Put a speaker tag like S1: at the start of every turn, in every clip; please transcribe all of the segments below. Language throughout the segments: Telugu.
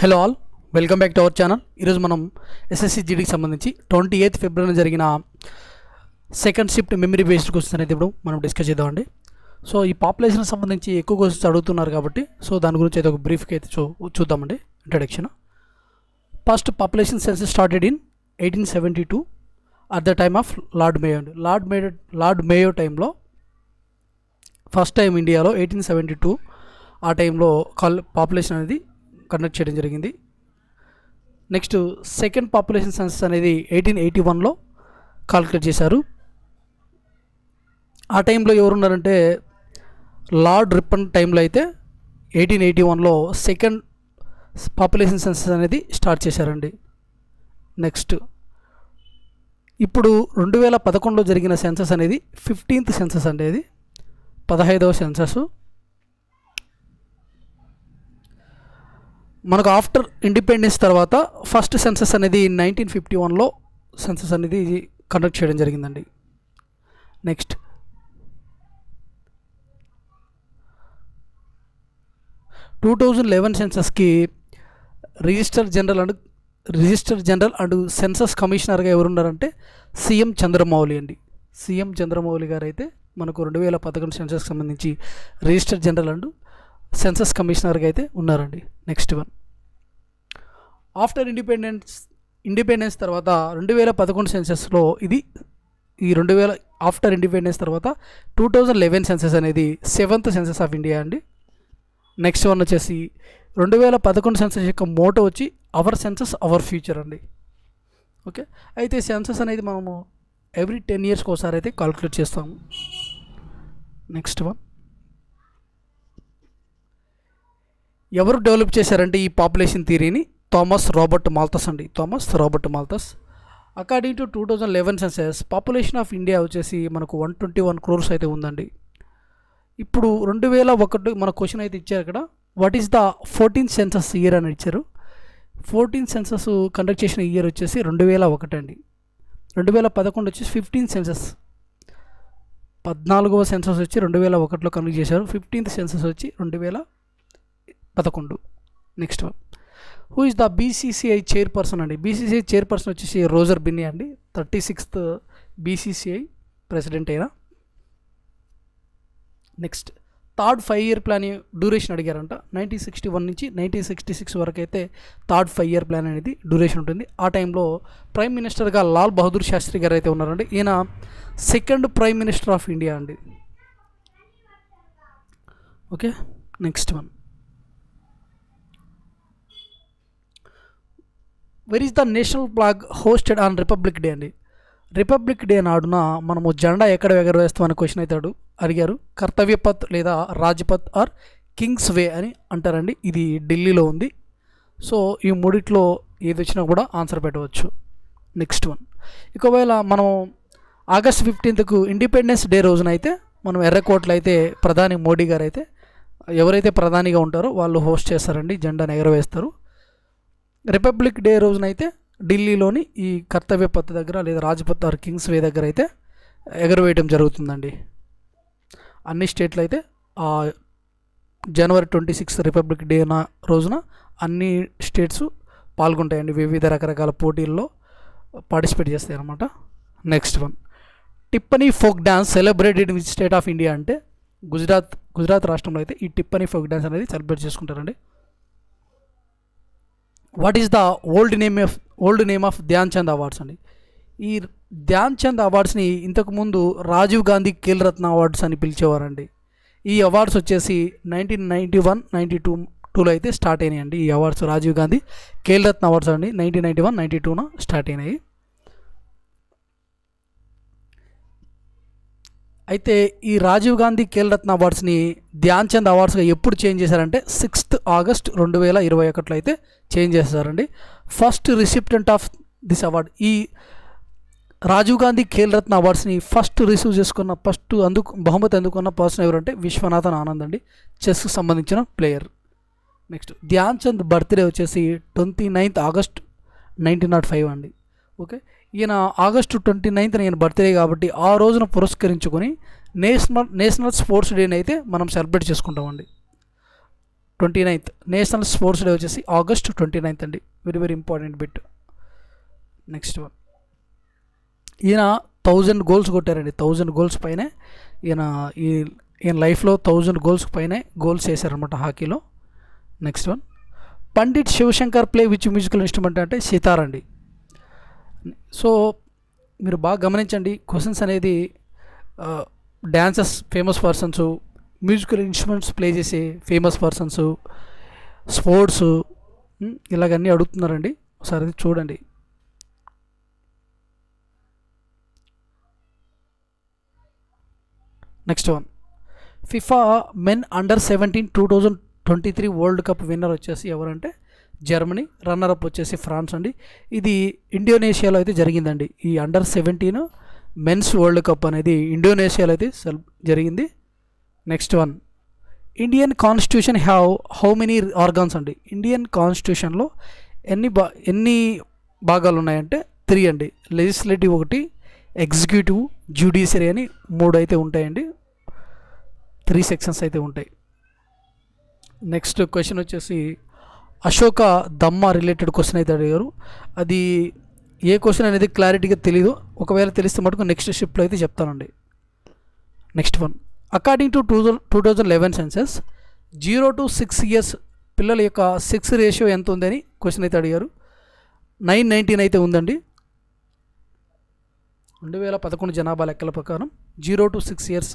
S1: Hello all, welcome back to our channel. ఈరోజు మనం ఎస్ఎస్సి జీడీకి సంబంధించి 28 ఫిబ్రవరి జరిగిన second shift memory based questions అనేది ఇప్పుడు మనం డిస్కస్ చేద్దామండి. సో ఈ పాపులేషన్ సంబంధించి ఎక్కువ క్వశ్చన్స్ అడుగుతున్నారు కాబట్టి దాని గురించి అయితే ఒక బ్రీఫ్గా అయితే చూద్దామండి. Introduction. First, population census started in 1872 at the time of lord Mayo అండి. లార్డ్ మేయో టైంలో ఫస్ట్ టైం ఇండియాలో 1872 ఆ టైంలో పాపులేషన్ అనేది కండక్ట్ చేయడం జరిగింది. నెక్స్ట్, సెకండ్ పాపులేషన్ సెన్సస్ అనేది 1881లో కాల్కులేట్ చేశారు. ఆ టైంలో ఎవరున్నారంటే లార్డ్ రిప్పన్ టైంలో అయితే 1881లో సెకండ్ పాపులేషన్ సెన్సస్ అనేది స్టార్ట్ చేశారండి. నెక్స్ట్, ఇప్పుడు 2011లో జరిగిన సెన్సస్ అనేది 15th సెన్సస్ అండి. అది 15వ సెన్సస్. మనకు ఆఫ్టర్ ఇండిపెండెన్స్ తర్వాత ఫస్ట్ సెన్సస్ అనేది 1951లో సెన్సస్ అనేది కండక్ట్ చేయడం జరిగిందండి. నెక్స్ట్, 2011 సెన్సస్కి రిజిస్టర్ జనరల్ అండ్ సెన్సస్ కమిషనర్గా ఎవరున్నారంటే సీఎం చంద్రమౌళి అండి. సీఎం చంద్రమౌళి గారు అయితే మనకు 2011 సెన్సస్కి సంబంధించి రిజిస్టర్ జనరల్ అండ్ సెన్సస్ కమిషనర్గా అయితే ఉన్నారండి. నెక్స్ట్ వన్, ఆఫ్టర్ ఇండిపెండెన్స్ తర్వాత 2011 సెన్సస్లో ఆఫ్టర్ ఇండిపెండెన్స్ తర్వాత 2011 సెన్సస్ అనేది 7th సెన్సస్ ఆఫ్ ఇండియా అండి. నెక్స్ట్ వన్ వచ్చేసి 2011 సెన్సస్ యొక్క మోటో వచ్చి అవర్ సెన్సస్ అవర్ ఫ్యూచర్ అండి. ఓకే, అయితే సెన్సస్ అనేది మనము ఎవ్రీ 10 yearsకి ఒకసారి అయితే కాల్కులేట్ చేస్తాము. నెక్స్ట్ వన్, ఎవరు డెవలప్ చేశారంటే ఈ పాపులేషన్ థియరీని? థామస్ రాబర్ట్ మాల్థస్ అండి. Thomas Robert Malthus. According to 2011 census population of India వచ్చేసి మనకు 121 crores అయితే ఉందండి. ఇప్పుడు 2001 మన క్వశ్చన్ అయితే ఇచ్చారు ఇక్కడ. What is the 14th census year అని ఇచ్చారు. 14th సెన్సస్ కండక్ట్ చేసిన ఇయర్ వచ్చేసి 2001 అండి. 2011 వచ్చేసి 15th సెన్సస్. 14వ సెన్సస్ వచ్చి 2001లో కండక్ట్ చేశారు. 15th సెన్సస్ వచ్చి 2011. Next one, who is the BCCI chairperson అండి. బీసీసీఐ చైర్పర్సన్ వచ్చేసి రోజర్ బిన్నీ అండి. 36th బీసీసీఐ ప్రెసిడెంట్ అయినా. Next, third 5-year plan duration అడిగారంట. 1961 నుంచి 1966 వరకు అయితే థర్డ్ 5-year ప్లాన్ అనేది డ్యూరేషన్ ఉంటుంది. ఆ టైంలో ప్రైమ్ మినిస్టర్గా లాల్ బహదూర్ శాస్త్రి గారు అయితే ఉన్నారండి. ఈయన second prime minister of India అండి. Okay, next one, where is the national flag hosted on Republic Day అండి. రిపబ్లిక్ డే నాడున మనము జెండా ఎక్కడ ఎగరవేస్తామని క్వశ్చన్ అయితే అడిగారు. కర్తవ్యపథ్ లేదా రాజ్పథ్ ఆర్ కింగ్స్ వే అని అంటారండి. ఇది ఢిల్లీలో ఉంది. సో ఈ మూడిట్లో ఏది వచ్చినా కూడా ఆన్సర్ పెట్టవచ్చు. నెక్స్ట్ వన్, ఒకవేళ మనం ఆగస్ట్ 15th ఇండిపెండెన్స్ డే రోజున అయితే మనం ఎర్రకోటలో అయితే ప్రధాని మోడీ గారు అయితే ఎవరైతే ప్రధానిగా ఉంటారో వాళ్ళు హోస్ట్ చేస్తారండి, జెండాను ఎగరవేస్తారు. రిపబ్లిక్ డే రోజునైతే ఢిల్లీలోని ఈ కర్తవ్య పథ్ దగ్గర లేదా రాజ్పథ్ ఆర్ కింగ్స్ వే దగ్గర అయితే ఎగరవేయటం జరుగుతుందండి. అన్ని స్టేట్లు అయితే జనవరి 26 రిపబ్లిక్ డే రోజున అన్ని స్టేట్స్ పాల్గొంటాయండి. వివిధ రకరకాల పోటీల్లో పార్టిసిపేట్ చేస్తాయి అన్నమాట. Next one, Tippani folk dance celebrated with state of India అంటే గుజరాత్ రాష్ట్రంలో అయితే ఈ టిప్పనీ ఫోక్ డ్యాన్స్ అనేది సెలబ్రేట్ చేసుకుంటారండి. What is the old name of Dhyan Chand awards అండి. ఈ ధ్యాన్ చంద్ అవార్డ్స్ని ఇంతకుముందు రాజీవ్ గాంధీ ఖేల్ రత్న అవార్డ్స్ అని పిలిచేవారండి. ఈ అవార్డ్స్ వచ్చేసి 1991-92లో అయితే స్టార్ట్ అయినాయండి. ఈ అవార్డ్స్ రాజీవ్ గాంధీ ఖేల్ రత్న అవార్డ్స్ అండి 1991-92 స్టార్ట్ అయినాయి. అయితే ఈ రాజీవ్ గాంధీ ఖేల్ రత్న అవార్డ్స్ని ధ్యాన్ చంద్ అవార్డ్స్గా ఎప్పుడు చేంజ్ చేశారంటే 6th August 2021లో అయితే చేంజ్ చేశారండి. First recipient of this award, ఈ రాజీవ్ గాంధీ ఖేల్ రత్న అవార్డ్స్ని ఫస్ట్ రిసీవ్ చేసుకున్న బహుమతి అందుకున్న పర్సన్ ఎవరంటే విశ్వనాథన్ ఆనంద్ అండి, చెస్కి సంబంధించిన player. Next, Dhyan Chand birthday వచ్చేసి 29th August 1905 అండి. ఓకే, ఈయన August 29th ఈయన బర్త్డే కాబట్టి ఆ రోజున పురస్కరించుకొని నేషనల్ స్పోర్ట్స్ డేని అయితే మనం సెలబ్రేట్ చేసుకుంటామండి. 29th. నేషనల్ స్పోర్ట్స్ డే వచ్చేసి August 29th అండి. Very very important bit. Next one, ఈయన 1000 గోల్స్ కొట్టారండి. 1000 గోల్స్ పైనే ఈయన లైఫ్లో 1000 గోల్స్ పైనే గోల్స్ చేశారనమాట హాకీలో. Next one, Pandit Shivshankar play which musical instrument అంటే సితార్ అండి. సో మీరు బాగా గమనించండి, క్వశ్చన్స్ అనేది dancers famous persons, musical instruments play చేసే ఫేమస్ పర్సన్స్, స్పోర్ట్స్ ఇలాగన్నీ అడుగుతున్నారండి. ఒకసారి అది చూడండి. Next one, FIFA men under 17 2023 world cup winner వచ్చేసి ఎవరంటే జర్మనీ, రన్నర్ అప్ వచ్చేసి ఫ్రాన్స్ అండి. ఇది ఇండోనేషియాలో అయితే జరిగిందండి. ఈ అండర్ 17 మెన్స్ వరల్డ్ కప్ అనేది ఇండోనేషియాలో అయితే జరిగింది. Next one, Indian constitution how many organs అండి. ఇండియన్ కాన్స్టిట్యూషన్లో ఎన్ని భాగాలు ఉన్నాయంటే 3 అండి. లెజిస్లేటివ్ 1, ఎగ్జిక్యూటివ్, జ్యుడిషియరీ అని 3 అయితే ఉంటాయండి. 3 సెక్షన్స్ అయితే ఉంటాయి. నెక్స్ట్ క్వశ్చన్ వచ్చేసి అశోక దమ్మా రిలేటెడ్ క్వశ్చన్ అయితే అడిగారు. అది ఏ క్వశ్చన్ అనేది క్లారిటీగా తెలీదు. ఒకవేళ తెలిస్తే మటుకు నెక్స్ట్ షిఫ్ట్లో అయితే చెప్తానండి. Next one, according to 2011 census 0 to 6 years పిల్లల యొక్క సెక్స్ రేషియో ఎంత ఉందని క్వశ్చన్ అయితే అడిగారు. 919 అయితే ఉందండి. 2011 జనాభా లెక్కల ప్రకారం 0 to 6 years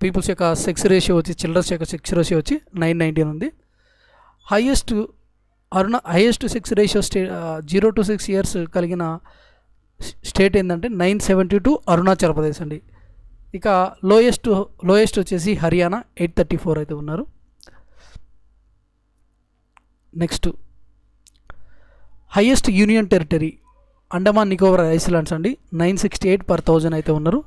S1: పీపుల్స్ యొక్క సెక్స్ రేషియో వచ్చి, చిల్డ్రన్స్ యొక్క సెక్స్ రేషియో వచ్చి 919 ఉంది. Highest sex ratio 0 to 6 years కలిగిన స్టేట్ ఏంటంటే 972 అరుణాచల్ ప్రదేశ్ అండి. ఇక లోయెస్ట్ వచ్చేసి హర్యానా 834 అయితే ఉన్నారు. Next, highest union territory Andaman Nicobar islands అండి 968 per 1000 అయితే ఉన్నారు.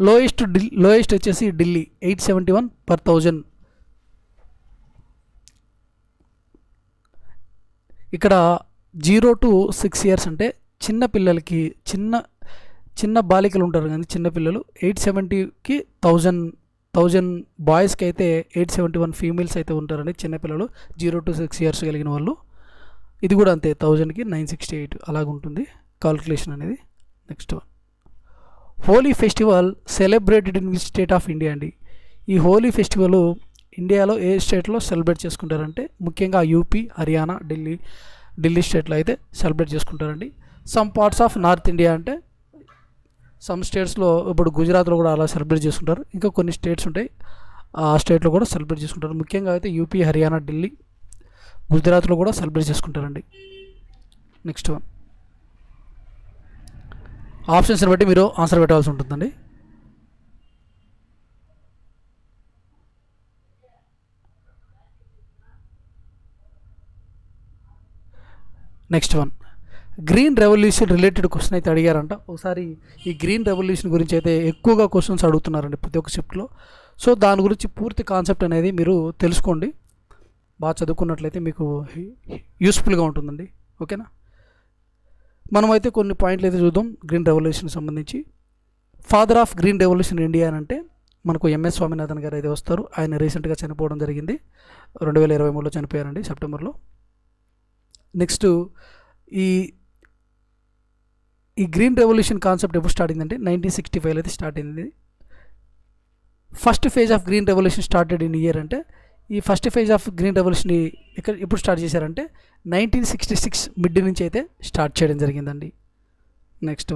S1: లోయెస్ట్ వచ్చేసి ఢిల్లీ 871 per 1000. ఇక్కడ 0 to 6 years అంటే చిన్న పిల్లలకి చిన్న బాలికలు ఉంటారు కానీ చిన్నపిల్లలు 870కి 1000 బాయ్స్కి అయితే 871 ఫీమేల్స్ అయితే ఉంటారండి చిన్నపిల్లలు 0 to 6 years కలిగిన వాళ్ళు. ఇది కూడా అంతే 1000కి 968 అలాగుంటుంది కాల్కులేషన్ అనేది. Next one, Holi festival celebrated in which state of India అండి. ఈ హోలీ ఫెస్టివల్ ఇండియాలో ఏ స్టేట్లో సెలబ్రేట్ చేసుకుంటారంటే ముఖ్యంగా యూపీ, హర్యానా, ఢిల్లీ స్టేట్లో అయితే సెలబ్రేట్ చేసుకుంటారండి. Some parts of north India అంటే సమ్ స్టేట్స్లో ఇప్పుడు గుజరాత్లో కూడా అలా సెలబ్రేట్ చేసుకుంటారు. ఇంకా కొన్ని స్టేట్స్ ఉంటాయి, ఆ స్టేట్లో కూడా సెలబ్రేట్ చేసుకుంటారు. ముఖ్యంగా అయితే యూపీ, హర్యానా, ఢిల్లీ, గుజరాత్లో కూడా సెలబ్రేట్ చేసుకుంటారండి. నెక్స్ట్ వన్, ఆప్షన్స్ని బట్టి మీరు ఆన్సర్ పెట్టాల్సి ఉంటుందండి. Next one, green revolution related question అయితే అడిగారంట. ఒకసారి ఈ గ్రీన్ రెవల్యూషన్ గురించి అయితే ఎక్కువగా క్వశ్చన్స్ అడుగుతున్నారండి ప్రతి ఒక్క షిఫ్ట్లో. సో దాని గురించి పూర్తి కాన్సెప్ట్ అనేది మీరు తెలుసుకోండి. బాగా చదువుకున్నట్లయితే మీకు యూస్ఫుల్గా ఉంటుందండి. ఓకేనా, మనమైతే కొన్ని పాయింట్లు అయితే చూద్దాం గ్రీన్ రెవల్యూషన్కి సంబంధించి. Father of green revolution India అని అంటే మనకు ఎంఎస్ స్వామినాథన్ గారు అయితే వస్తారు. ఆయన రీసెంట్గా చనిపోవడం జరిగింది, 2023లో చనిపోయారండి సెప్టెంబర్లో. నెక్స్ట్, ఈ గ్రీన్ రెవల్యూషన్ కాన్సెప్ట్ ఎప్పుడు స్టార్ట్ అయిందంటే 1965లో అయితే స్టార్ట్ అయింది. First phase of green revolution started in year అంటే ఈ first phase of green revolution ఎప్పుడు స్టార్ట్ చేశారంటే 1966 మిడ్ నుంచి అయితే స్టార్ట్ చేయడం జరిగిందండి. నెక్స్ట్,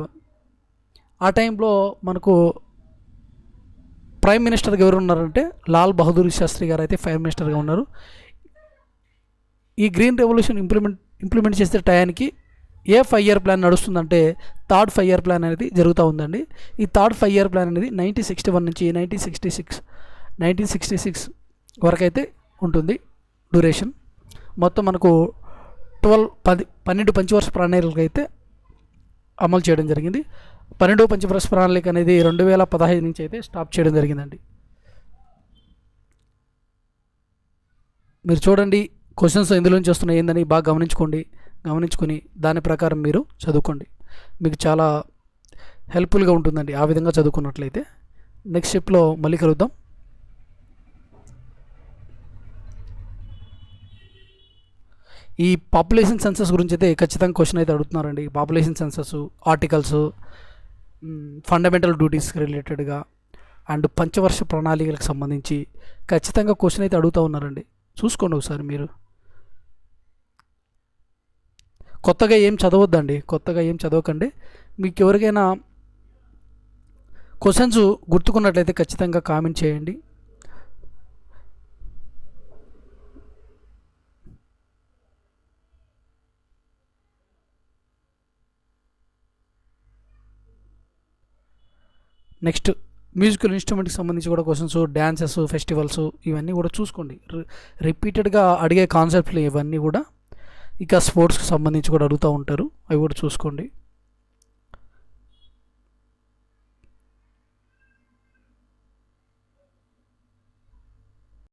S1: ఆ టైంలో మనకు ప్రైమ్ మినిస్టర్గా ఎవరు ఉన్నారంటే లాల్ బహదూర్ శాస్త్రి గారు అయితే ప్రైమ్ మినిస్టర్గా ఉన్నారు. ఈ గ్రీన్ రెవల్యూషన్ ఇంప్లిమెంట్ చేసే టయానికి ఏ 5 year ప్లాన్ నడుస్తుందంటే థర్డ్ 5 year ప్లాన్ అనేది జరుగుతూ ఉందండి. ఈ థర్డ్ 5 year ప్లాన్ అనేది 1961 నుంచి 1966 వరకు అయితే ఉంటుంది డ్యూరేషన్. మొత్తం మనకు 12 పంచవర్ష ప్రణాళికలు అయితే అమలు చేయడం జరిగింది. 12వ పంచవర్ష ప్రణాళిక అనేది 2015 నుంచి అయితే స్టాప్ చేయడం జరిగిందండి. మీరు చూడండి క్వశ్చన్స్ ఎందులో నుంచి వస్తున్నాయి ఏందని బాగా గమనించుకొని దాని ప్రకారం మీరు చదువుకోండి. మీకు చాలా హెల్ప్ఫుల్గా ఉంటుందండి ఆ విధంగా చదువుకున్నట్లయితే. నెక్స్ట్ స్టెప్లో మళ్ళీ కలుద్దాం. ఈ పాపులేషన్ సెన్సస్ గురించి అయితే ఖచ్చితంగా క్వశ్చన్ అయితే అడుగుతున్నారండి. పాపులేషన్ సెన్సస్ ఆర్టికల్స్, ఫండమెంటల్ డ్యూటీస్కి రిలేటెడ్గా అండ్ పంచవర్ష ప్రణాళికలకు సంబంధించి ఖచ్చితంగా క్వశ్చన్ అయితే అడుగుతూ ఉన్నారండి. చూసుకోండి ఒకసారి మీరు. కొత్తగా ఏం చదవద్దండి, కొత్తగా ఏం చదవకండి. మీకు ఎవరికైనా క్వశ్చన్స్ గుర్తుకున్నట్లయితే ఖచ్చితంగా కామెంట్ చేయండి. నెక్స్ట్ మ్యూజికల్ ఇన్స్ట్రుమెంట్కి సంబంధించి కూడా క్వశ్చన్స్, డ్యాన్సెస్, ఫెస్టివల్స్ ఇవన్నీ కూడా చూసుకోండి. రిపీటెడ్గా అడిగే కాన్సెప్ట్లు ఇవన్నీ కూడా. ఇక స్పోర్ట్స్కి సంబంధించి కూడా అడుగుతూ ఉంటారు, అవి కూడా చూసుకోండి.